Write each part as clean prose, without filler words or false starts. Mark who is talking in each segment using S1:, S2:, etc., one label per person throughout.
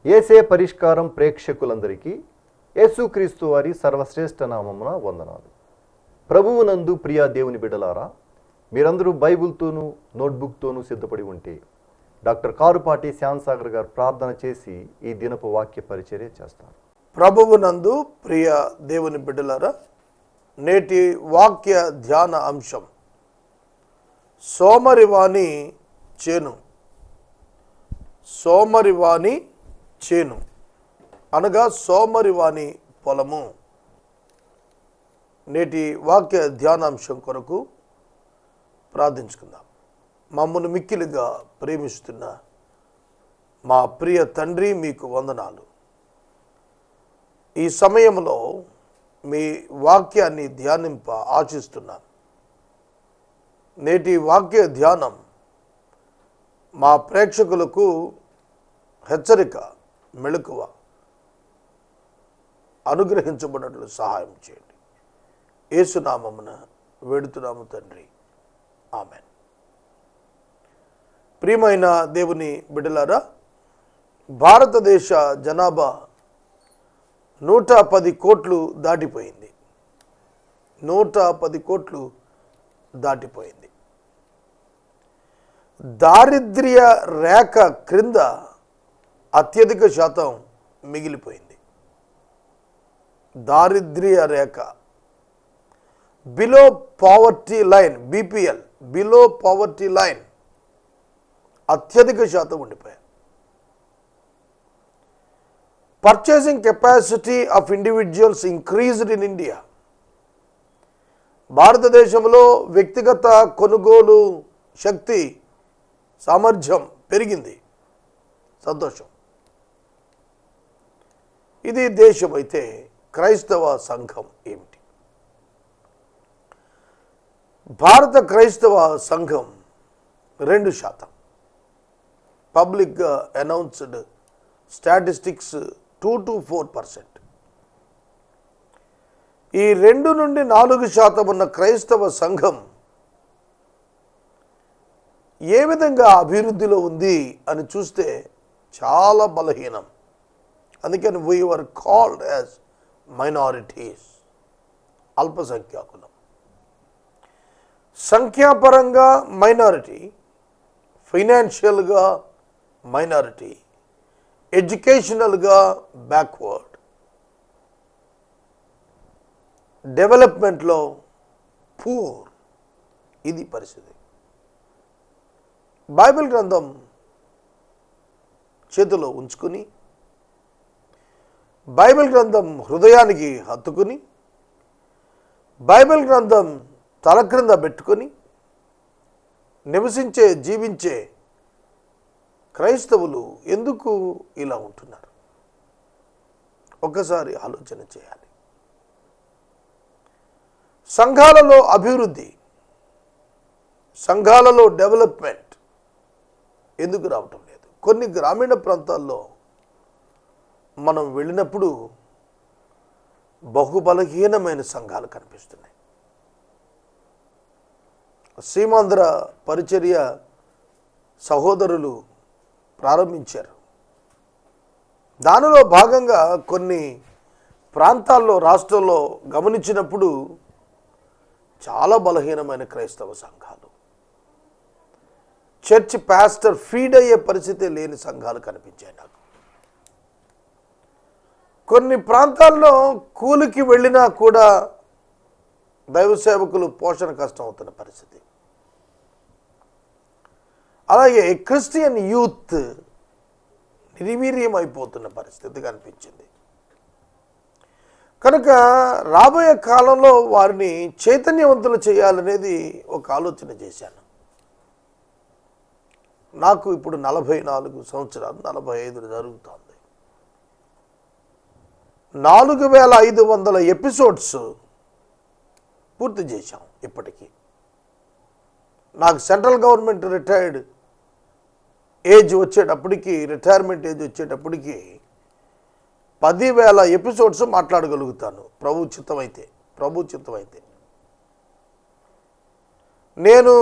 S1: యేసే పరిష్కారం ప్రేక్షకులందరికీ యేసుక్రీస్తు వారి సర్వశ్రేష్ఠ నామమున వందనాలు. ప్రభువునందు ప్రియా దేవుని బిడ్డలారా, మీరందరూ బైబిల్తోనూ నోట్బుక్తోనూ సిద్ధపడి ఉంటే డాక్టర్ కారుపాటి శ్యాంసాగర్ గారు ప్రార్థన చేసి ఈ దినపు వాక్య పరిచర్య చేస్తారు.
S2: ప్రభువునందు ప్రియ దేవుని బిడ్డలారా, నేటి వాక్య ధ్యాన అంశం సోమరివాణి చేను. సోమరివాణి చేను అనగా సోమరివాణి పొలము. నేటి వాక్య ధ్యానాంశం కొరకు ప్రార్థించుకుందాం. మమ్మల్ని మిక్కిలిగా ప్రేమిస్తున్న మా ప్రియ తండ్రి, మీకు వందనాలు. ఈ సమయంలో మీ వాక్యాన్ని ధ్యానింప ఆశిస్తున్నాను. నేటి వాక్య ధ్యానం మా ప్రేక్షకులకు హెచ్చరిక, మెళకువ అనుగ్రహించబడినట్లు సహాయం చేయండి. యేసునామమున వేడుతున్నాము తండ్రి, ఆమెన్. ప్రియమైన దేవుని బిడ్డలారా, భారతదేశ జనాభా 110 కోట్లు దాటిపోయింది. 110 కోట్లు దాటిపోయింది. దారిద్ర్య రేఖ క్రింద అత్యధిక శాతం మిగిలిపోయింది. దారిద్ర్య రేఖ, below poverty line, BPL, below poverty line అత్యధిక శాతం ఉండిపోయారు. Purchasing capacity of individuals increased in India. భారతదేశంలో వ్యక్తిగత కొనుగోలు శక్తి, సామర్థ్యం పెరిగింది. సంతోషం. ఇది దేశం అయితే క్రైస్తవ సంఘం ఏమిటి? భారత క్రైస్తవ సంఘం 2%. పబ్లిక్గా అనౌన్స్డ్ స్టాటిస్టిక్స్ 2 to 4%. ఈ 2 నుండి 4% ఉన్న క్రైస్తవ సంఘం ఏ విధంగా అభివృద్ధిలో ఉంది అని చూస్తే చాలా బలహీనం. అందుకని we are called as minorities, అల్పసంఖ్యాకులం. సంఖ్యాపరంగా మైనారిటీ, ఫైనాన్షియల్గా మైనారిటీ, ఎడ్యుకేషనల్గా బ్యాక్వర్డ్, డెవలప్మెంట్లో పూర్. ఇది పరిస్థితి. బైబిల్ గ్రంథం చేతిలో ఉంచుకుని, బైబిల్ గ్రంథం హృదయానికి హత్తుకుని, బైబిల్ గ్రంథం తల క్రింద పెట్టుకొని నివసించే, జీవించే క్రైస్తవులు ఎందుకు ఇలా ఉంటున్నారు? ఒకసారి ఆలోచన చేయాలి. సంఘాలలో అభివృద్ధి, సంఘాలలో డెవలప్మెంట్ ఎందుకు రావటం లేదు? కొన్ని గ్రామీణ ప్రాంతాల్లో మనం వెళ్ళినప్పుడు బహుబలహీనమైన సంఘాలు కనిపిస్తున్నాయి. సీమాంధ్ర పరిచర్య సహోదరులు ప్రారంభించారు. దానిలో భాగంగా కొన్ని ప్రాంతాల్లో, రాష్ట్రంలో గమనించినప్పుడు చాలా బలహీనమైన క్రైస్తవ సంఘాలు, చర్చ్ పాస్టర్ ఫీడ్ అయ్యే పరిస్థితి లేని సంఘాలు కనిపించాయి నాకు. కొన్ని ప్రాంతాల్లో కూలికి వెళ్ళినా కూడా దైవ సేవకులు పోషణ కష్టం అవుతున్న పరిస్థితి. అలాగే క్రిస్టియన్ యూత్ నిర్వీర్యం అయిపోతున్న పరిస్థితి కనిపించింది. కనుక రాబోయే కాలంలో వారిని చైతన్యవంతులు చేయాలనేది ఒక ఆలోచన చేశాను. నాకు ఇప్పుడు 44 సంవత్సరాలు, 45 జరుగుతోంది. 4500 ఎపిసోడ్స్ పూర్తి చేశాం ఇప్పటికీ. నాకు సెంట్రల్ గవర్నమెంట్ రిటైర్డ్ ఏజ్ వచ్చేటప్పటికి, రిటైర్మెంట్ ఏజ్ వచ్చేటప్పటికి 10,000 ఎపిసోడ్స్ మాట్లాడగలుగుతాను, ప్రభు చిత్తమైతే. నేను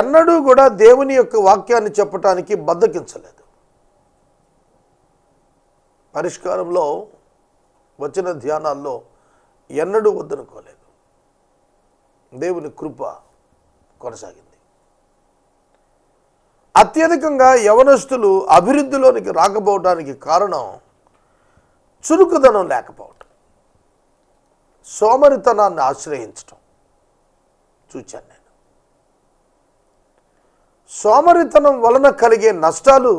S2: ఎన్నడూ కూడా దేవుని యొక్క వాక్యాన్ని చెప్పటానికి బద్దకించలేదు. పరిష్కారంలో వచ్చిన ధ్యానాల్లో ఎన్నడూ వద్దనుకోలేదు. దేవుని కృప కొనసాగింది. అత్యధికంగా యవనస్తులు అభివృద్ధిలోనికి రాకపోవడానికి కారణం చురుకుదనం లేకపోవటం, సోమరితనాన్ని ఆశ్రయించటం చూచాను నేను. సోమరితనం వలన కలిగే నష్టాలు,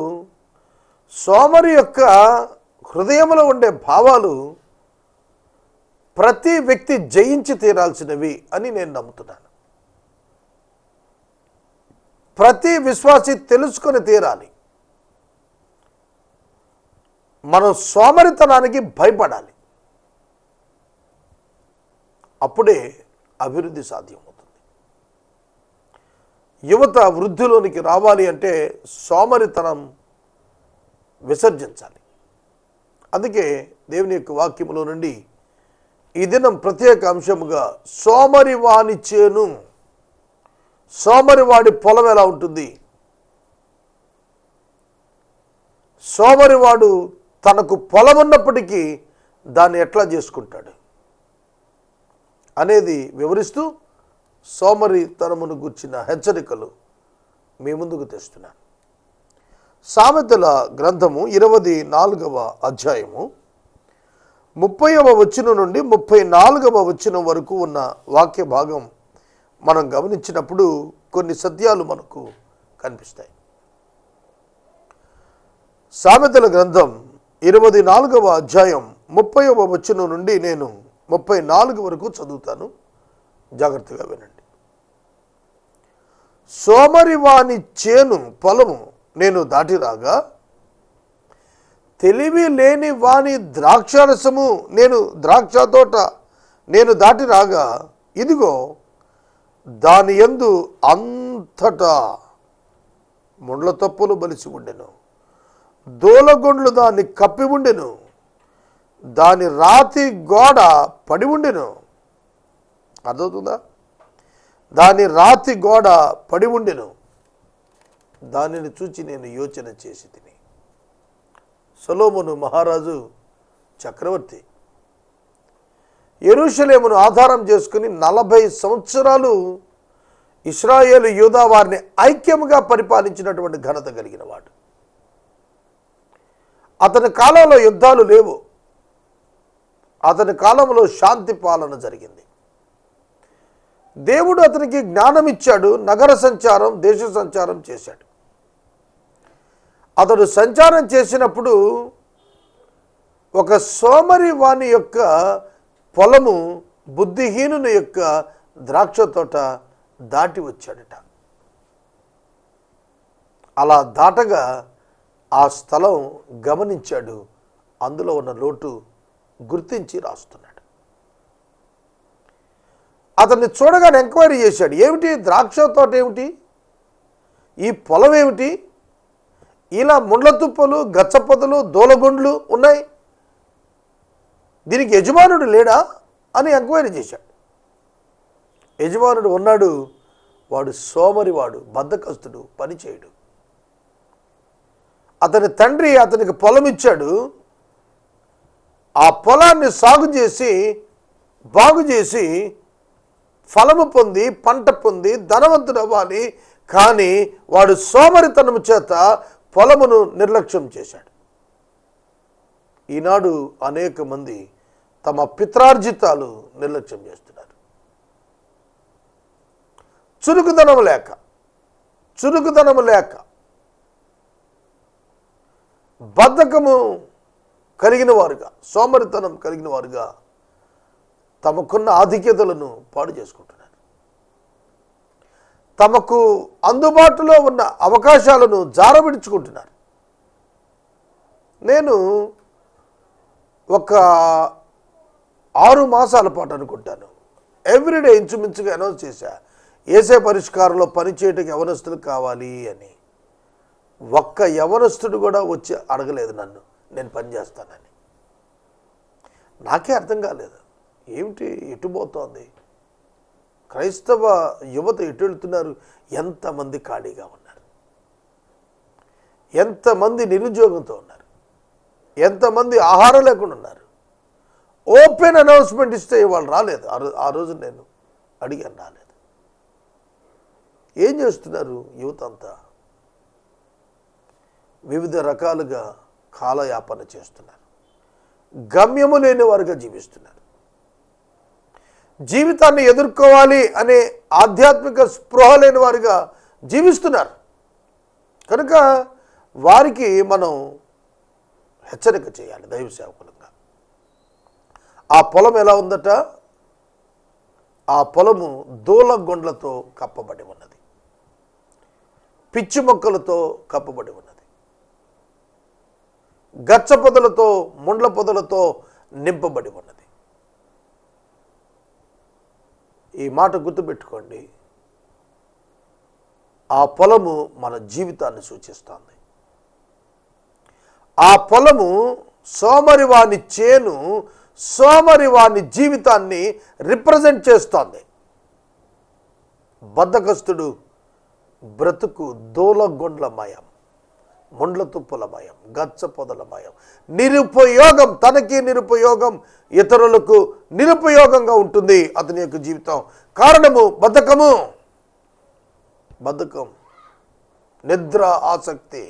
S2: సోమరి యొక్క హృదయంలో ఉండే భావాలు ప్రతి వ్యక్తి జయించి తీరాల్సినవి అని నేను నమ్ముతున్నాను. ప్రతి విశ్వాసి తెలుసుకొని తీరాలి. మనం సోమరితనానికి భయపడాలి. అప్పుడే అభివృద్ధి సాధ్యమవుతుంది. యువత వృద్ధిలోనికి రావాలి అంటే సోమరితనం విసర్జించాలి. అందుకే దేవుని యొక్క వాక్యములో నుండి ఈ దినం ప్రత్యేక అంశముగా సోమరివాని చేను, సోమరివాడి పొలం ఎలా ఉంటుంది, సోమరివాడు తనకు పొలం ఉన్నప్పటికీ దాన్ని ఎట్లా చేసుకుంటాడు అనేది వివరిస్తూ సోమరితనమును గూర్చిన హెచ్చరికలు మీ ముందుకు తెస్తున్నాను. సామెతల గ్రంథము 24వ అధ్యాయము 30వ వచనం నుండి 34వ వచనం వరకు ఉన్న వాక్య భాగం మనం గమనించినప్పుడు కొన్ని సత్యాలు మనకు కనిపిస్తాయి. సామెతల గ్రంథం 24వ అధ్యాయం 30వ వచనం నుండి నేను 34 వరకు చదువుతాను. జాగ్రత్తగా వినండి. సోమరివాని చేను పొలము నేను దాటి రాగా, తెలివి లేని వాని ద్రాక్షారసము నేను ద్రాక్ష తోట నేను దాటి రాగా, ఇదిగో దాని యందు అంతటా ముండ్ల తప్పులు బలిసి ఉండెను, దూలగొండ్లు దాన్ని కప్పి ఉండెను, దాని రాతి గోడ పడి ఉండెను. అర్థమవుతుందా? దాని రాతి గోడ పడి ఉండెను. దానిని చూచి నేను యోచన చేసి తిని. సొలొమోను మహారాజు చక్రవర్తి యెరూషలేమును ఆధారం చేసుకుని 40 సంవత్సరాలు ఇశ్రాయేలు యూదా వారిని ఐక్యముగా పరిపాలించినటువంటి ఘనత కలిగిన వాడు. అతని కాలంలో యుద్ధాలు లేవు. అతని కాలంలో శాంతి పాలన జరిగింది. దేవుడు అతనికి జ్ఞానం ఇచ్చాడు. నగర సంచారం, దేశ సంచారం చేశాడు. అతడు సంచారం చేసినప్పుడు ఒక సోమరి వాని యొక్క పొలము బుద్ధిహీనుని యొక్క ద్రాక్ష తోట దాటి వచ్చాడట. అలా దాటగా ఆ స్థలం గమనించాడు. అందులో ఉన్న లోటు గుర్తించి రాస్తున్నాడు. అతన్ని చూడగానే ఎంక్వైరీ చేశాడు. ఏమిటి ద్రాక్ష తోట, ఏమిటి ఈ పొలం, ఏమిటి ఇలా ముండ్ల తుప్పలు, గచ్చపొదలు, దూలగొండ్లు ఉన్నాయి, దీనికి యజమానుడు లేడా అని ఎంక్వైరీ చేశాడు. యజమానుడు ఉన్నాడు. వాడు సోమరివాడు, బద్ధకస్తుడు, పనిచేయడు. అతని తండ్రి అతనికి పొలం ఇచ్చాడు. ఆ పొలాన్ని సాగు చేసి బాగు చేసి ఫలము పొంది పంట పొంది ధనవంతుడు అవ్వాలి. కానీ వాడు సోమరితనము చేత పొలమును నిర్లక్ష్యం చేశాడు. ఈనాడు అనేక మంది తమ పిత్రార్జితాలు నిర్లక్ష్యం చేస్తున్నారు. చురుకుదనము లేక బద్ధకము కలిగిన వారుగా, సోమరితనం కలిగిన వారుగా తమకున్న ఆధిక్యతలను పాడు చేసుకుంటున్నారు. తమకు అందుబాటులో ఉన్న అవకాశాలను జారవిడుచుకుంటున్నారు. నేను ఒక 6 మాసాల పాటు అనుకుంటాను ఎవ్రీడే ఇంచుమించుగా అనౌన్స్ చేశా, ఏసే పరిష్కారంలో పనిచేయటకు యవనస్తులు కావాలి అని. ఒక్క యవనస్తుడు కూడా వచ్చి అడగలేదు నన్ను నేను పనిచేస్తానని. నాకే అర్థం కాలేదు, ఏమిటి ఎటుపోతోంది, క్రైస్తవ యువత ఎటు వెళ్తున్నారు, ఎంతమంది ఖాళీగా ఉన్నారు, ఎంతమంది నిరుద్యోగంతో ఉన్నారు. ఎంతమంది ఆహారం లేకుండా ఉన్నారు. ఓపెన్ అనౌన్స్మెంట్ ఇస్తే వాళ్ళు రాలేదు. ఆ రోజు నేను అడిగాను, రాలేదు. ఏం చేస్తున్నారు యువత అంతా? వివిధ రకాలుగా కాలయాపన చేస్తున్నారు. గమ్యము లేని వారుగా జీవిస్తున్నారు. జీవితాన్ని ఎదుర్కోవాలి అనే ఆధ్యాత్మిక స్పృహ లేని వారుగా జీవిస్తున్నారు. కనుక వారికి మనం హెచ్చరిక చేయాలి దైవ సేవకులంగా. ఆ పొలం ఎలా ఉందట? ఆ పొలము దూలగొండ్లతో కప్పబడి ఉన్నది, పిచ్చి మొక్కలతో కప్పబడి ఉన్నది, గచ్చ పొదలతో ముండ్ల పొదలతో నింపబడి ఉన్నది. ఈ మాట గుర్తుపెట్టుకోండి. ఆ పొలము మన జీవితాన్ని సూచిస్తుంది. ఆ పొలము సోమరివాని చేను, సోమరివాని జీవితాన్ని రిప్రజెంట్ చేస్తోంది. బద్ధకస్తుడు బ్రతుకు దూలగొండ్లమయం, ముండ్ల తుప్పులమయం, గచ్చ పొదలమయం, నిరుపయోగం, తనకి నిరుపయోగం, ఇతరులకు నిరుపయోగంగా ఉంటుంది అతని యొక్క జీవితం. కారణము బద్ధకం, నిద్ర ఆసక్తి,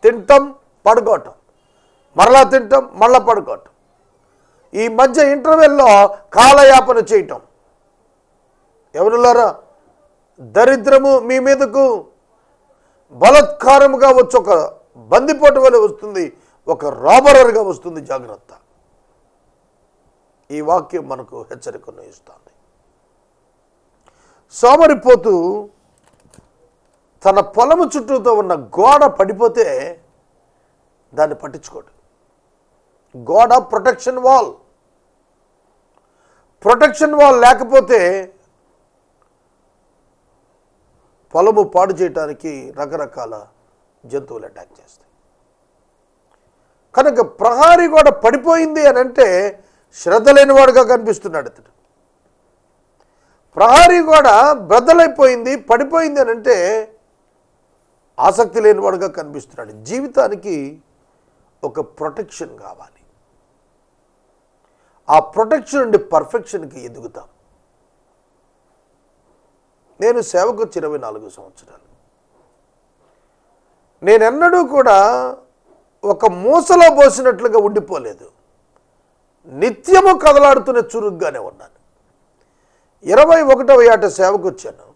S2: తింటం పడుకోవటం, మరలా తింటాం మళ్ళా పడుకోవటం, ఈ మధ్య ఇంటర్వెల్లో కాలయాపన చేయటం. ఎవరులారా? దరిద్రము మీ మీదకు బలత్కారముగా వచ్చి ఒక బందిపోటు వలె వస్తుంది, ఒక రాబరర్గా వస్తుంది. జాగ్రత్త. ఈ వాక్యం మనకు హెచ్చరికను ఇస్తుంది. సోమరిపోతు తన పొలము చుట్టూతో ఉన్న గోడ పడిపోతే దాన్ని పట్టించుకోడు. గోడ ప్రొటెక్షన్ వాల్ లేకపోతే పొలము పాడు చేయటానికి రకరకాల జంతువులు అటాక్ చేస్తాయి. కనుక ప్రహారీ గోడ పడిపోయింది అని అంటే శ్రద్ధ లేనివాడుగా కనిపిస్తున్నాడు అతడు. ప్రహారీ గోడ బద్దలైపోయింది, పడిపోయింది అని అంటే ఆసక్తి లేనివాడుగా కనిపిస్తున్నాడు. జీవితానికి ఒక ప్రొటెక్షన్ కావాలి. ఆ ప్రొటెక్షన్ నుండి పర్ఫెక్షన్కి ఎదుగుతాం. నేను సేవకు 24 సంవత్సరాలు. నేనెన్నడూ కూడా ఒక మూసలో పోసినట్లుగా ఉండిపోలేదు. నిత్యము కదలాడుతున్న చురుగ్గానే ఉన్నాను. 21వ ఏట సేవకు వచ్చాను.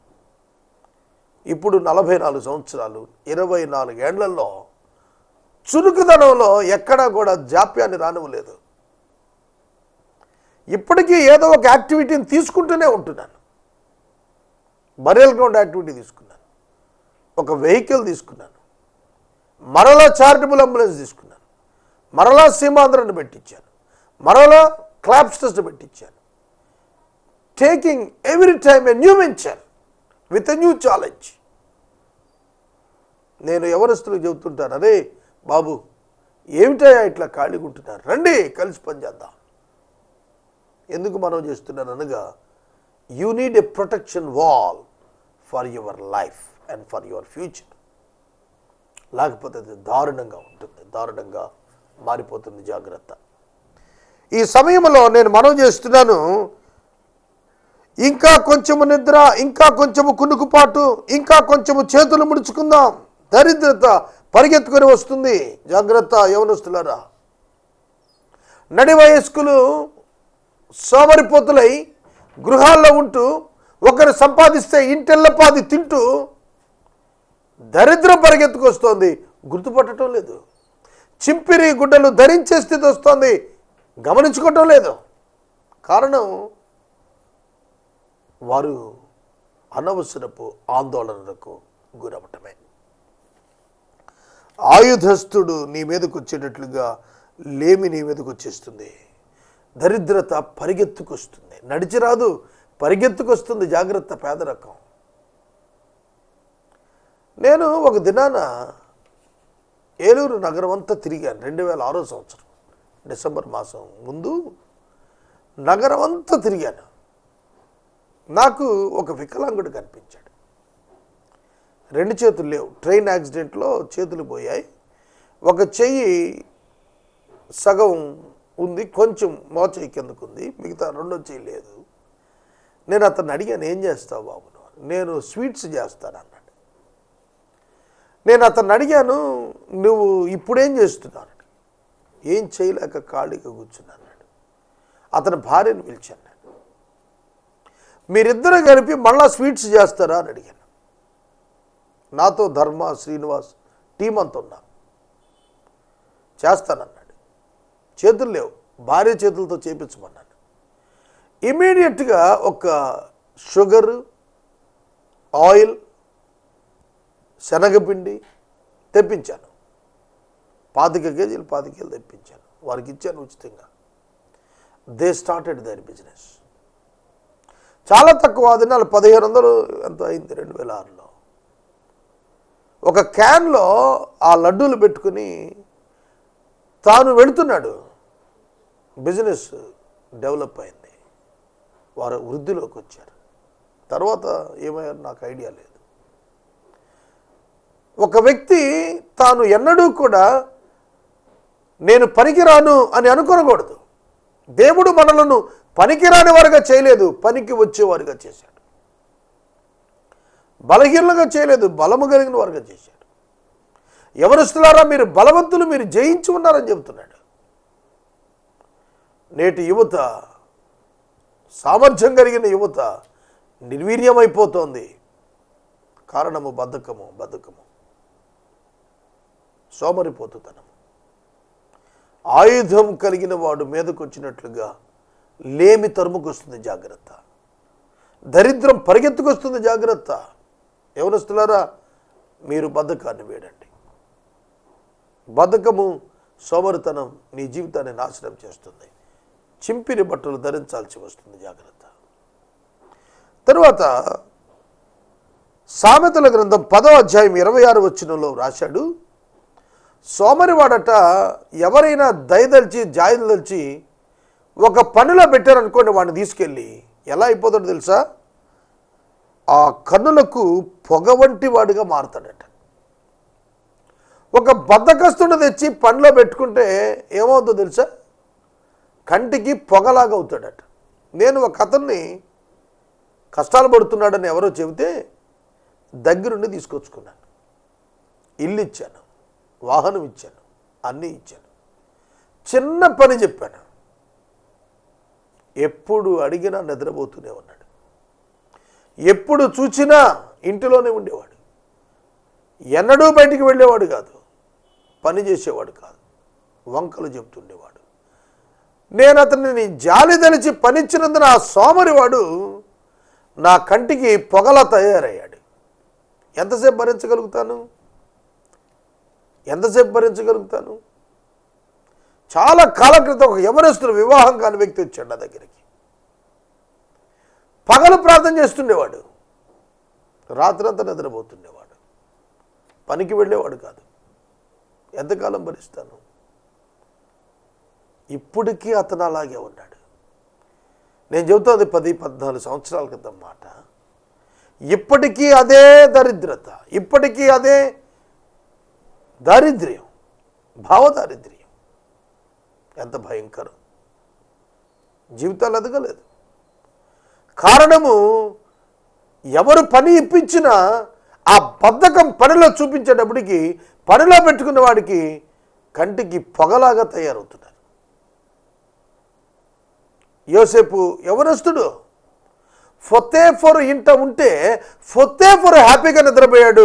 S2: ఇప్పుడు 44 సంవత్సరాలు, 24 ఏళ్లలో చురుకుదనంలో ఎక్కడా కూడా జాప్యాన్ని రానివ్వలేదు. ఇప్పటికీ ఏదో ఒక యాక్టివిటీని తీసుకుంటూనే ఉంటున్నాను. బరియల్ గ్రౌండ్ యాక్టివిటీ తీసుకున్నాను, ఒక వెహికల్ తీసుకున్నాను, మరలా చారిటబుల్ అంబులెన్స్ తీసుకున్నాను, మరలా సీమాంధ్రను పెట్టించాను, మరలా క్లాప్స్టర్స్ పెట్టించాను. Taking every time a new venture with a new challenge. నేను ఎవరిస్తులకు చెబుతుంటాను, అరే బాబు ఏమిటయా ఇట్లా ఖాళీగా ఉంటున్నారు, రండి కలిసి పనిచేద్దాం. ఎందుకు మనం చేస్తున్నాను అనగా, you need a protection wall for your life and for your future. లేకపోతే అది దారుణంగా ఉంటుంది, దారుణంగా మారిపోతుంది. జాగ్రత్త. ఈ సమయంలో నేను మనవి చేస్తున్నాను, ఇంకా కొంచెము నిద్ర, ఇంకా కొంచెము కునుకుపాటు, ఇంకా కొంచెము చేతులు ముడుచుకుందాం. దరిద్రత పరిగెత్తుకొని వస్తుంది. జాగ్రత్త యవనస్తులారా. నడి వయస్కులు సోమరిపోతులై గృహాల్లో ఉంటూ ఒకరు సంపాదిస్తే ఇంటెల్లపాది తింటూ దరిద్రం పరిగెత్తుకొస్తోంది, గుర్తుపట్టడం లేదు. చింపిరి గుడ్డలు ధరించే స్థితి వస్తోంది, గమనించుకోవటం లేదు. కారణం వారు అనవసరపు ఆందోళనలకు గురవటమే. ఆయుధస్తుడు నీ మీదకు వచ్చేటట్లుగా లేమి నీ మీదకు వచ్చేస్తుంది. దరిద్రత పరిగెత్తుకొస్తుంది, నడిచి రాదు, పరిగెత్తుకొస్తుంది. జాగ్రత్త. పేదరకం. నేను ఒక దినాన ఏలూరు నగరం అంతా తిరిగాను. 2006 సంవత్సరం డిసెంబర్ మాసం ముందు నగరం అంతా తిరిగాను. నాకు ఒక వికలాంగుడు కనిపించాడు. 2 చేతులు లేవు, ట్రైన్ యాక్సిడెంట్లో చేతులు పోయాయి. ఒక చెయ్యి సగం ఉంది, కొంచెం మోచేయి కిందకు ఉంది, మిగతా రెండో చెయ్యి లేదు. నేను అతన్ని అడిగాను, ఏం చేస్తావు బాబు? నేను స్వీట్స్ చేస్తాను అన్నాడు. నేను అతన్ని అడిగాను, నువ్వు ఇప్పుడేం చేస్తున్నాను? ఏం చేయలేక ఖాళీగా కూర్చున్నాను. అతని భార్యను పిలిచాను. మీరిద్దరూ కలిపి మళ్ళా స్వీట్స్ చేస్తారా అని అడిగాను. నాతో ధర్మ, శ్రీనివాస్ టీం అంతా ఉన్నా. చేస్తానన్నాడు. చేతులు లేవు, భార్య చేతులతో చేపించమన్నాను. ఇమీడియట్గా ఒక షుగరు, ఆయిల్, శనగపిండి తెప్పించాను. 25 కేజీలు 25 కేజీలు తెప్పించాను. వారికి ఇచ్చాను ఉచితంగా. They started their business. చాలా తక్కువ దినాలు 1500 ఎంత అయింది 2006లో. ఒక క్యాన్లో ఆ లడ్డూలు పెట్టుకుని తాను వెళుతున్నాడు. బిజినెస్ డెవలప్ అయింది. వారు వృద్ధిలోకి వచ్చారు. తర్వాత ఏమయ్యారు నాకు ఐడియా లేదు. ఒక వ్యక్తి తాను ఎన్నడూ కూడా నేను పనికిరాను అని అనుకోకూడదు. దేవుడు మనలను పనికిరాని వారుగా చేయలేదు, పనికి వచ్చేవారుగా చేశాడు. బలహీనంగా చేయలేదు, బలము కలిగిన వారుగా చేశాడు. యవనస్తులారా, మీరు బలవంతులు, మీరు జయించి ఉన్నారని చెబుతున్నాడు. నేటి యువత, సామర్థ్యం కలిగిన యువత నిర్వీర్యమైపోతోంది. కారణము బద్ధకము, సోమరిపోతుతనము. ఆయుధం కలిగిన వాడు మీదకు వచ్చినట్లుగా లేమి తరుముకొస్తుంది, జాగ్రత్త. దరిద్రం పరిగెత్తుకొస్తుంది, జాగ్రత్త. యవనస్తులారా, మీరు బద్ధకాన్ని వేడండి. బద్ధకము, సోమరితనం నీ జీవితాన్ని నాశనం చేస్తుంది. చింపిరి బట్టలు ధరించాల్సి వస్తుంది, జాగ్రత్త. తరువాత సామెతల గ్రంథం 10వ అధ్యాయం 26వ వచనంలో రాశాడు, సోమరివాడట ఎవరైనా దయదలిచి జాయదలిచి ఒక పనిలో పెట్టారనుకోండి, వాడిని తీసుకెళ్ళి ఎలా అయిపోతాడో తెలుసా? ఆ కన్నులకు పొగ వంటి వాడిగా మారుతాడట. ఒక బద్ధకస్తుని తెచ్చి పనిలో పెట్టుకుంటే ఏమవుతుందో తెలుసా? కంటికి పొగలాగా అవుతాడట. నేను ఒక అతన్ని కష్టాలు పడుతున్నాడని ఎవరో చెబితే దగ్గరుండి తీసుకొచ్చుకున్నాను. ఇల్లు ఇచ్చాను, వాహనం ఇచ్చాను, అన్నీ ఇచ్చాను. చిన్న పని చెప్పాను. ఎప్పుడు అడిగినా నిద్రపోతూనే ఉన్నాడు. ఎప్పుడు చూసినా ఇంటిలోనే ఉండేవాడు. ఎన్నడూ బయటికి వెళ్ళేవాడు కాదు, పని చేసేవాడు కాదు, వంకలు చెప్తుండేవాడు. నేను అతన్ని జాలి తలిచి పనిచ్చినందున ఆ సోమరివాడు నా కంటికి పొగలా తయారయ్యాడు. ఎంతసేపు భరించగలుగుతాను? చాలా కాలం క్రితం ఒక యవనస్తుడు, వివాహం కాని వ్యక్తి వచ్చాడు నా దగ్గరికి. పగలు ప్రార్థన చేస్తుండేవాడు, రాత్రంతా నిద్రపోతుండేవాడు, పనికి వెళ్ళేవాడు కాదు. ఎంతకాలం భరిస్తాను? ఇప్పటికీ అతను అలాగే ఉన్నాడు. నేను చెబుతోంది 10-14 సంవత్సరాల క్రితం మాట. ఇప్పటికీ అదే దరిద్రత, ఇప్పటికీ అదే దారిద్ర్యం, భావదారిద్ర్యం. ఎంత భయంకరం! జీవితాలు ఎదగలేదు. కారణము, ఎవరు పని ఇప్పించినా ఆ బద్ధకం పనిలో చూపించేటప్పటికి పనిలో పెట్టుకున్న వాడికి కంటికి పొగలాగా తయారవుతున్నారు. యోసేపు యవనస్తుడు, ఫొతేఫరు ఇంట ఉంటే ఫొతేఫరు హ్యాపీగా నిద్రపోయాడు.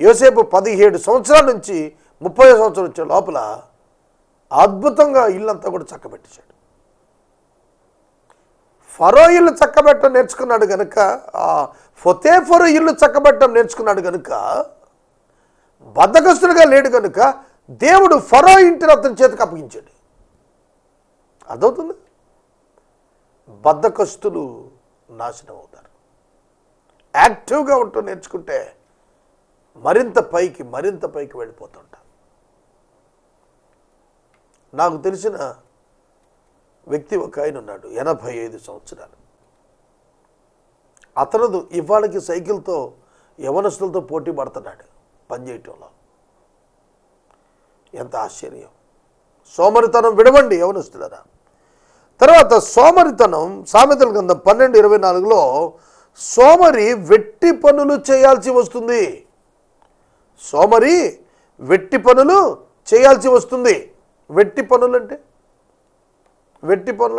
S2: యోసేపు 17 సంవత్సరాల నుంచి 30 సంవత్సరాలు వచ్చే లోపల అద్భుతంగా ఇల్లంతా కూడా చక్కబెట్టేశాడు. ఫరో ఇల్లు చక్కబెట్టడం నేర్చుకున్నాడు కనుక, ఆ ఫొతేఫరు ఇల్లు చక్కబెట్టడం నేర్చుకున్నాడు కనుక, బద్ధకస్తుడిగా లేడు కనుక దేవుడు ఫరో ఇంటిని అతని చేతికి అప్పగించాడు. అర్థమవుతుంది? బద్ధకస్తులు నాశనం అవుతారు. యాక్టివ్గా ఉంటూ నేర్చుకుంటే మరింత పైకి వెళ్ళిపోతుంటారు. నాకు తెలిసిన వ్యక్తి ఒక ఆయన ఉన్నాడు, 85 సంవత్సరాలు. అతను ఇవాళకి సైకిల్తో యవనస్తులతో పోటీ పడుతున్నాడు పనిచేయటంలో. ఎంత ఆశ్చర్యం! సోమరితనం విడవండి యవనస్తులారా. తర్వాత సోమరితనం సామెతల గ్రంథం 12:24లో సోమరి వెట్టి పనులు చేయాల్సి వస్తుంది. సోమరి వెట్టి పనులు చేయాల్సి వస్తుంది. వెట్టి పనులు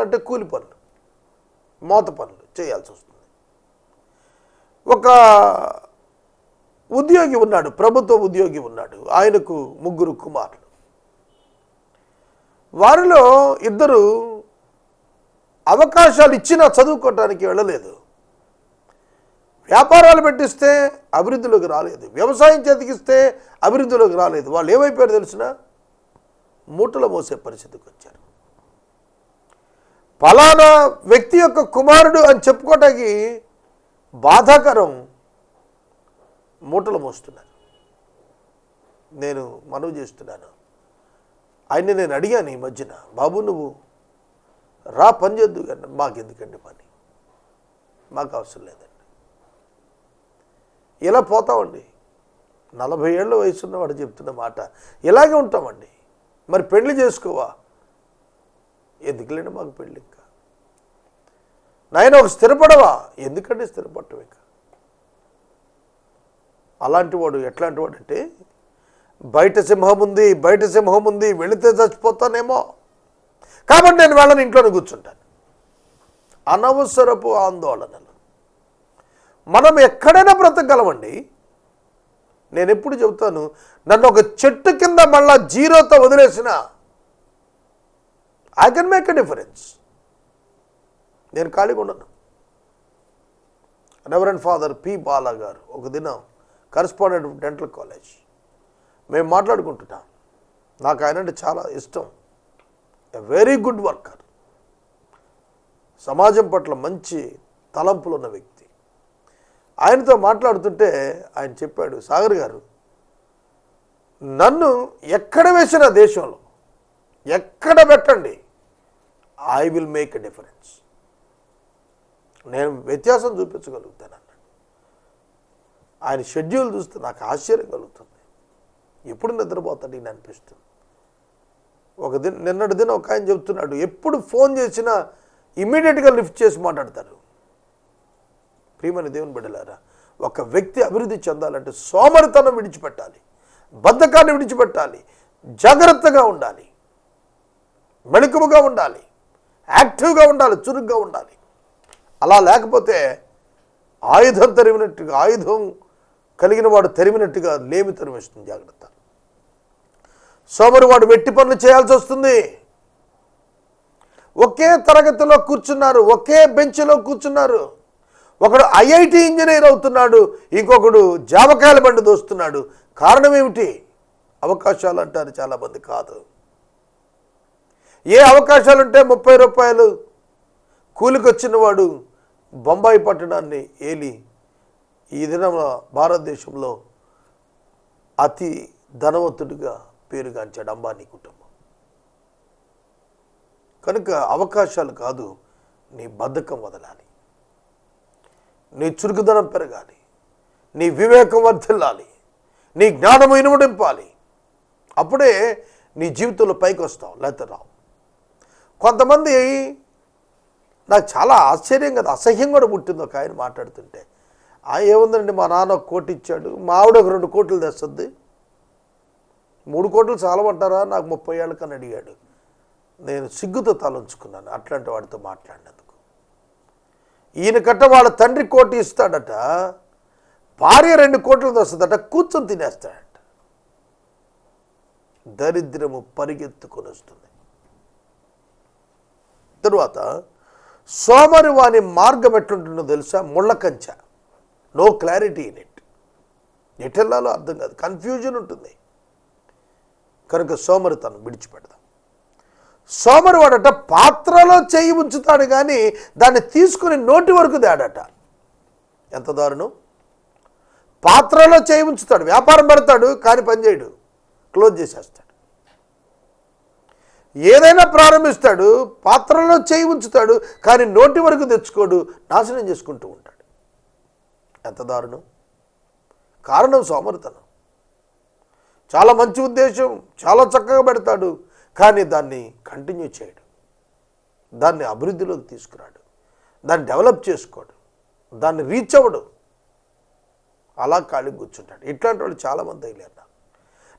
S2: అంటే కూలి పనులు, మోత పనులు చేయాల్సి వస్తుంది. ఒక ఉద్యోగి ఉన్నాడు, ప్రభుత్వ ఉద్యోగి ఉన్నాడు. ఆయనకు 3 కుమారులు. వారిలో 2 అవకాశాలు ఇచ్చినా చదువుకోవటానికి వెళ్ళలేదు. వ్యాపారాలు పెట్టిస్తే అభివృద్ధిలోకి రాలేదు. వ్యవసాయం చేతికిస్తే అభివృద్ధిలోకి రాలేదు. వాళ్ళు ఏమైపోయారు తెలిసిన? మూటలు మోసే పరిస్థితికి వచ్చారు. ఫలానా వ్యక్తి యొక్క కుమారుడు అని చెప్పుకోవటానికి బాధాకరం. మూటలు మోస్తున్నారు. నేను మనవి చేస్తున్నాను, ఆయన్ని నేను అడిగాను ఈ మధ్యన, బాబు నువ్వు రా పని చేద్దు కానీ మాకెందుకండి పని, మాకు అవసరం లేదండి. ఇలా పోతామండి. 40 ఏళ్ళ వయసున్నవాడు చెప్తున్న మాట. ఇలాగే ఉంటామండి. మరి పెళ్లి చేసుకోవా? ఎందుకులేండి మాకు పెళ్ళి. ఇంకా నాయన ఒక స్థిరపడవా? ఎందుకంటే స్థిరపడటం. ఇంకా అలాంటి వాడు ఎట్లాంటి వాడు అంటే, బయట సింహం ఉంది వెళితే చచ్చిపోతానేమో కాబట్టి నేను వెళ్ళని, ఇంట్లోనే కూర్చుంటాను. అనవసరపు ఆందోళనలు. మనం ఎక్కడైనా బ్రతకగలమండి. నేను ఎప్పుడు చెబుతాను, నన్ను ఒక చెట్టు కింద మళ్ళా 0తో వదిలేసిన I can make a difference. నేను ఖాళీగా ఉండను. రెవరెండ్ ఫాదర్ పి బాలా గారు ఒక దినం కరెస్పాండెంట్ డెంటల్ కాలేజ్, మేము మాట్లాడుకుంటున్నాం. నాకు ఆయన అంటే చాలా ఇష్టం. ఎ వెరీ గుడ్ వర్కర్, సమాజం పట్ల మంచి తలంపులు ఉన్న వ్యక్తి. ఆయనతో మాట్లాడుతుంటే ఆయన చెప్పాడు, సాగర్ గారు నన్ను ఎక్కడ వేసినా దేశంలో ఎక్కడ పెట్టండి, I will make a difference. నేను వ్యత్యాసం చూపించగలుగుతాను అన్నాడు. ఆయన షెడ్యూల్ చూస్తే నాకు ఆశ్చర్యం కలుగుతుంది. ఎప్పుడు నిద్రపోతాడు ఈయన అనిపిస్తుంది. నిన్నటి దినం ఒక ఆయన చెప్తున్నాడు, ఎప్పుడు ఫోన్ చేసినా ఇమ్మీడియట్గా లిఫ్ట్ చేసి మాట్లాడతారు. ప్రియమైన దేవుని బిడ్డలారా, ఒక వ్యక్తి అభివృద్ధి చెందాలంటే సోమరితనం విడిచిపెట్టాలి, బద్ధకాన్ని విడిచిపెట్టాలి, జాగ్రత్తగా ఉండాలి, మెళకువగా ఉండాలి, యాక్టివ్గా ఉండాలి, చురుగ్గా ఉండాలి. అలా లేకపోతే ఆయుధం తరిమినట్టుగా, ఆయుధం కలిగిన వాడు తరిమినట్టుగా లేమి తరిమిస్తుంది. జాగ్రత్త. సోమరి వాడు వెట్టి పనులు చేయాల్సి వస్తుంది. ఒకే తరగతిలో కూర్చున్నారు, ఒకే బెంచ్లో కూర్చున్నారు. ఒకడు ఐఐటి ఇంజనీర్ అవుతున్నాడు, ఇంకొకడు జామకాయల బండి దోస్తున్నాడు. కారణం ఏమిటి? అవకాశాలు అంటారు చాలామంది. కాదు, ఏ అవకాశాలుంటే 30 రూపాయలు కూలికి వచ్చిన వాడు బొంబాయి పట్టణాన్ని ఏలి ఈ దినం భారతదేశంలో అతి ధనవంతుడిగా పేరుగాంచాడు అంబానీ కుటుంబం. కనుక అవకాశాలు కాదు, నీ బద్ధకం వదలాలి, నీ చురుకుదనం పెరగాలి, నీ వివేకం వర్ధిల్లాలి, నీ జ్ఞానము ఇనుమడింపాలి. అప్పుడే నీ జీవితంలో పైకి వస్తావు, లేకపోతే రావు. కొంతమంది నాకు చాలా ఆశ్చర్యం కదా, అసహ్యం కూడా పుట్టింది. ఒక ఆయన మాట్లాడుతుంటే, ఏముందండి మా నాన్న 1 కోటి ఇచ్చాడు, మా ఆవిడ ఒక 2 కోట్లు తెస్తుంది, 3 కోట్లు చాలమంటారా నాకు 30 ఏళ్ళ కన్నా అడిగాడు. నేను సిగ్గుతో తలంచుకున్నాను అట్లాంటి వాడితో మాట్లాడినందుకు. ఈయన కట్ట వాళ్ళ తండ్రి 1 కోటి ఇస్తాడట, భార్య 2 కోట్లు తెస్తుందట, కూర్చొని తినేస్తాడట. దరిద్రము పరిగెత్తుకొని వస్తుంది. తరువాత సోమరి వాని మార్గం ఎట్లుంటుందో తెలుసా? ముళ్ళ కంచె. No clarity in it. ఎటెల్లాలో అర్థం కాదు, కన్ఫ్యూజన్ ఉంటుంది. కనుక సోమరితనం విడిచిపెడదాం. సోమరి వాడట పాత్రలో చేయి ఉంచుతాడు కానీ దాన్ని తీసుకుని నోటి వరకు తేడట. ఎంత దారుణం! పాత్రలో చేయి ఉంచుతాడు, వ్యాపారం పెడతాడు కానీ పని చేయడు, క్లోజ్ చేసేస్తాడు. ఏదైనా ప్రారంభిస్తాడు, పాత్రలో చేయి ఉంచుతాడు కానీ నోటి వరకు తెచ్చుకోడు, నాశనం చేసుకుంటూ ఉంటాడు. ఎంత దారుణం! కారణం సోమరితనం. చాలా మంచి ఉద్దేశం, చాలా చక్కగా పెడతాడు, కానీ దాన్ని కంటిన్యూ చేయడు, దాన్ని అభివృద్ధిలోకి తీసుకురాడు, దాన్ని డెవలప్ చేసుకోడు, దాన్ని రీచ్ అవ్వడు, అలా ఖాళీ కూర్చుంటాడు. ఇట్లాంటి వాళ్ళు చాలామంది తగిలేరు.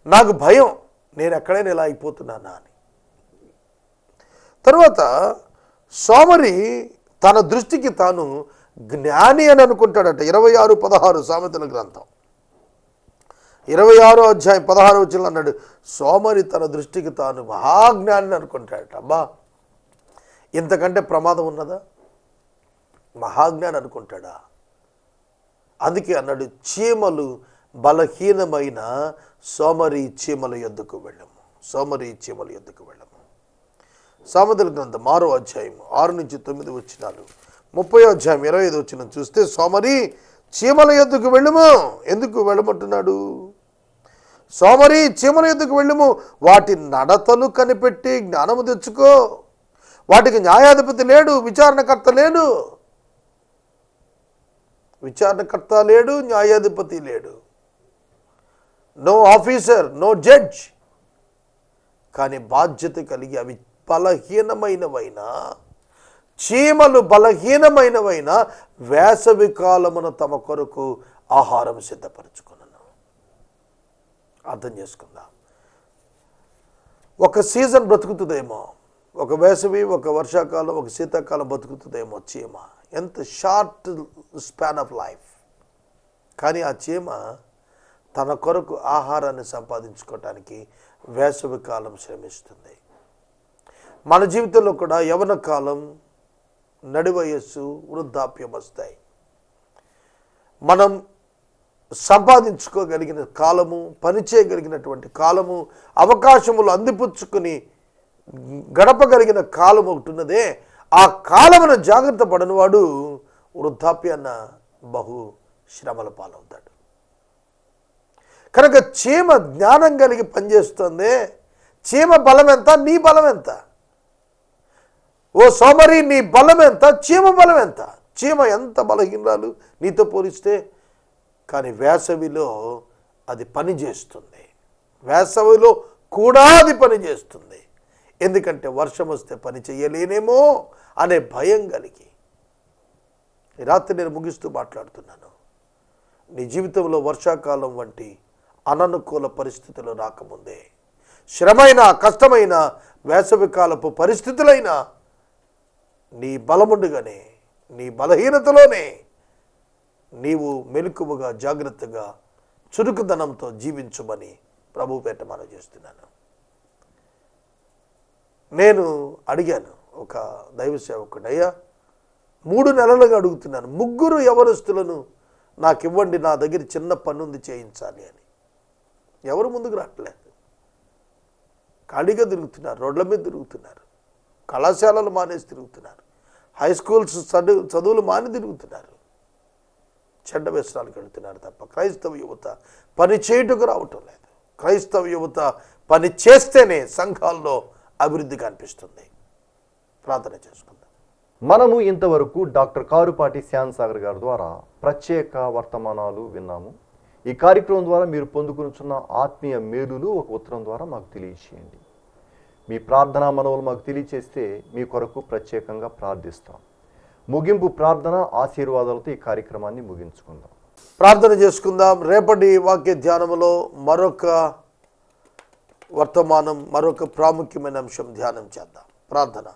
S2: నాకు భయం, నేను ఎక్కడైనా ఇలా అయిపోతున్నానా అని. తర్వాత సోమరి తన దృష్టికి తాను జ్ఞాని అని అనుకుంటాడట. 26:16 సామెతల గ్రంథం 26వ అధ్యాయం 16వ వచనంలో అన్నాడు, సోమరి తన దృష్టికి తాను మహాజ్ఞాని అనుకుంటాడట. అబ్బా, ఇంతకంటే ప్రమాదం ఉన్నదా? మహాజ్ఞాని అనుకుంటాడా? అందుకే అన్నాడు, చీమలు బలహీనమైన సోమరి చీమల యొద్దకు వెళ్ళము, సోమరి చీమల యొద్దకు వెళ్ళము. సామెతల గ్రంథం 6వ అధ్యాయం 6-9 వచనాలు, 30వ అధ్యాయం 25 వచనం చూస్తే, సోమరి చీమల యొద్దకు వెళ్ళము. ఎందుకు వెళ్ళమంటున్నాడు? సోమరి చీమల యొద్దకు వెళ్ళము, వాటి నడతలు కనిపెట్టి జ్ఞానము తెచ్చుకో. వాటికి న్యాయాధిపతి లేడు, విచారణకర్త లేడు, విచారణకర్త లేడు, న్యాయాధిపతి లేడు, నో ఆఫీసర్, నో జడ్జ్. కానీ బాధ్యత కలిగి అవి బలహీనమైనవైనా, చీమలు బలహీనమైనవైనా వేసవి కాలమున తమ కొరకు ఆహారం సిద్ధపరచుకున్నాను. అర్థం చేసుకుందాం. ఒక సీజన్ బ్రతుకుతుందేమో, ఒక వేసవి, ఒక వర్షాకాలం, ఒక శీతాకాలం బతుకుతుందేమో చీమ. ఎంత షార్ట్ స్పాన్ ఆఫ్ లైఫ్. కానీ ఆ చీమ తన కొరకు ఆహారాన్ని సంపాదించుకోవటానికి వేసవి కాలం శ్రమిస్తుంది. మన జీవితంలో కూడా యవ్వన కాలం, నడి వయస్సు, వృద్ధాప్యం వస్తాయి. మనం సంపాదించుకోగలిగిన కాలము, పనిచేయగలిగినటువంటి కాలము, అవకాశములు అందిపుచ్చుకుని గడపగలిగిన కాలం ఒకటి ఉన్నదే, ఆ కాలమును జాగ్రత్త పడనివాడు వృద్ధాప్యాన్న బహు శ్రమల పాలవుతాడు. కనుక చీమ జ్ఞానం కలిగి పనిచేస్తుంది. చీమ బలం ఎంత? నీ బలం ఎంత? ఓ సోమరి, నీ బలం ఎంత? చీమ బలం ఎంత? చీమ ఎంత బలహీనరాలు నీతో పోలిస్తే. కానీ వేసవిలో అది పని చేస్తుంది, వేసవిలో కూడా అది పని చేస్తుంది. ఎందుకంటే వర్షం వస్తే పని చేయలేనేమో అనే భయం కలిగి. ఈ రాత్రి నేను ముగిస్తూ మాట్లాడుతున్నాను. నీ జీవితంలో వర్షాకాలం వంటి అననుకూల పరిస్థితులు రాకముందే, శ్రమైన, కష్టమైన వేసవి కాలపు పరిస్థితులైనా నీ బలముండగానే, నీ బలహీనతలోనే నీవు మెలకువగా, జాగ్రత్తగా, చురుకుదనంతో జీవించమని ప్రభు పేట మనం చేస్తున్నాను. నేను అడిగాను ఒక దైవ సేవకుడు, అయ్యా 3 నెలలుగా అడుగుతున్నాను, 3 యవనస్తులను నాకు ఇవ్వండి, నా దగ్గర చిన్న పనుంది చేయించాలి అని. ఎవరు ముందుకు రావట్లేదు. ఖాళీగా తిరుగుతున్నారు, రోడ్ల మీద తిరుగుతున్నారు, కళాశాలలు మానేసి తిరుగుతున్నారు, హై స్కూల్స్ చదువులు మాని తిరుగుతున్నారు, చెడ్డ వ్యసనాలకు వెళుతున్నారు తప్ప క్రైస్తవ యువత పని చేయుటకు రావటం లేదు. క్రైస్తవ యువత పని చేస్తేనే సంఘాల్లో అభివృద్ధి కనిపిస్తుంది. ప్రార్థన చేసుకుందాం.
S1: మనము ఇంతవరకు డాక్టర్ కారుపాటి శ్యామ్ సాగర్ గారి ద్వారా ప్రత్యేక వర్తమానాలు విన్నాము. ఈ కార్యక్రమం ద్వారా మీరు పొందుకున్న ఆత్మీయ మేలులు ఒక ఉత్తరం ద్వారా మాకు తెలియచేయండి. మీ ప్రార్థనా మనవులు మాకు తెలియచేస్తే మీ కొరకు ప్రత్యేకంగా ప్రార్థిస్తాం. ముగింపు ప్రార్థన ఆశీర్వాదాలతో ఈ కార్యక్రమాన్ని ముగించుకుందాం.
S2: ప్రార్థన చేసుకుందాం. రేపటి వాక్య ధ్యానంలో మరొక వర్తమానం, మరొక ప్రాముఖ్యమైన అంశం ధ్యానం చేద్దాం. ప్రార్థన.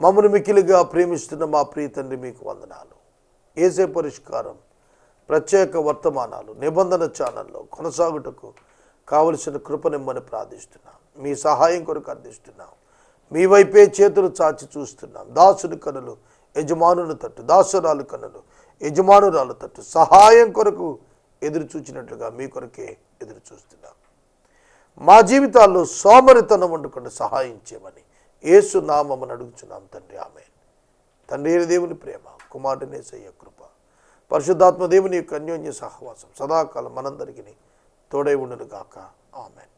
S2: మమ్మల్ని మిక్కిలిగా ప్రేమిస్తున్న మా ప్రియ తండ్రి, మీకు వందనాలు. యేసే పరిష్కారం ప్రత్యేక వర్తమానాలు నిబంధన ఛానల్లో కొనసాగుటకు కావలసిన కృపనిమ్మని ప్రార్థిస్తున్నాం. మీ సహాయం కొరకు అందిస్తున్నాం. మీ వైపే చేతులు చాచి చూస్తున్నాం. దాసుని కనులు యజమానుని తట్టు, దాసురాలు కనులు యజమానురాలు తట్టు సహాయం కొరకు ఎదురు చూచినట్లుగా మీ కొరకే ఎదురు చూస్తున్నాం. మా జీవితాల్లో సోమరితనం ఉండకుండా సహాయం చేయమని యేసు నామమున అడుగుచున్నాం తండ్రి, ఆమేన్. తండ్రి అయిన దేవుని ప్రేమ, కుమారుని యేసయ్య కృప, పరిశుద్ధాత్మ దేవుని యొక్క అన్యోన్య సహవాసం సదాకాలం మనందరికీ తోడై ఉండును గాక. ఆమేన్.